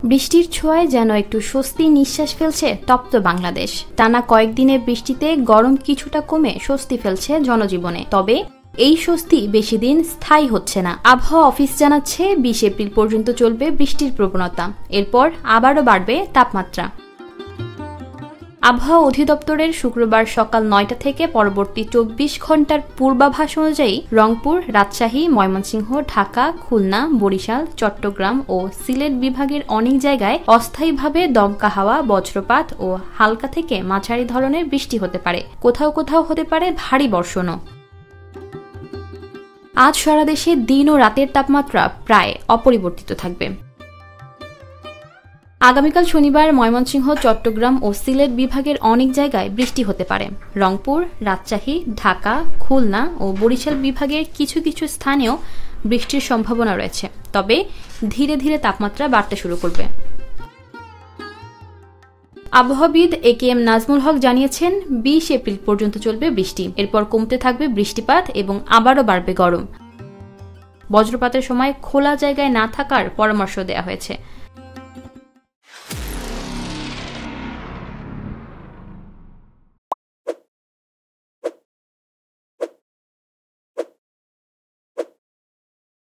বৃষ্টির ছোঁয়ায় যেন একটু স্বস্তি নিঃশ্বাস ফেলছে তপ্ত বাংলাদেশ। টানা কয়েকদিনের বৃষ্টিতে গরম কিছুটা কমে স্বস্তি ফেলছে জনজীবনে। তবে এই স্বস্তি বেশি দিন স্থায়ী হচ্ছে না। আবহাওয়া অফিস জানাচ্ছে 20 এপ্রিল পর্যন্ত চলবে বৃষ্টির প্রবণতা, এরপর আবারও বাড়বে তাপমাত্রা। আবহাওয়া অধিদপ্তরের শুক্রবার সকাল 9টা থেকে পরবর্তী 24 ঘন্টার পূর্বাভাস অনুযায়ী রংপুর, রাজশাহী, ময়মনসিংহ, ঢাকা, খুলনা, বরিশাল, চট্টগ্রাম ও সিলেট বিভাগের অনেক জায়গায় অস্থায়ীভাবে দমকা হাওয়া, বজ্রপাত ও হালকা থেকে মাঝারি ধরনের বৃষ্টি হতে পারে। কোথাও কোথাও হতে পারে ভারী বর্ষণও। আজ সারা দেশে দিন ও রাতের তাপমাত্রা প্রায় অপরিবর্তিত থাকবে। আগামীকাল শনিবার ময়মনসিংহ, চট্টগ্রাম ও সিলেট বিভাগের অনেক জায়গায় বৃষ্টি হতে পারে। রংপুর, রাজশাহী, ঢাকা, খুলনা ও বরিশাল বিভাগের কিছু কিছু স্থানেও বৃষ্টির সম্ভাবনা রয়েছে, তবে ধীরে ধীরে তাপমাত্রা বাড়তে শুরু করবে। আবহাওয়াবিদ AKM নাজমুল হক জানিয়েছেন 20 এপ্রিল পর্যন্ত চলবে বৃষ্টি, এরপর কমতে থাকবে বৃষ্টিপাত এবং আবারও বাড়বে গরম। বজ্রপাতের সময় খোলা জায়গায় না থাকার পরামর্শ দেওয়া হয়েছে।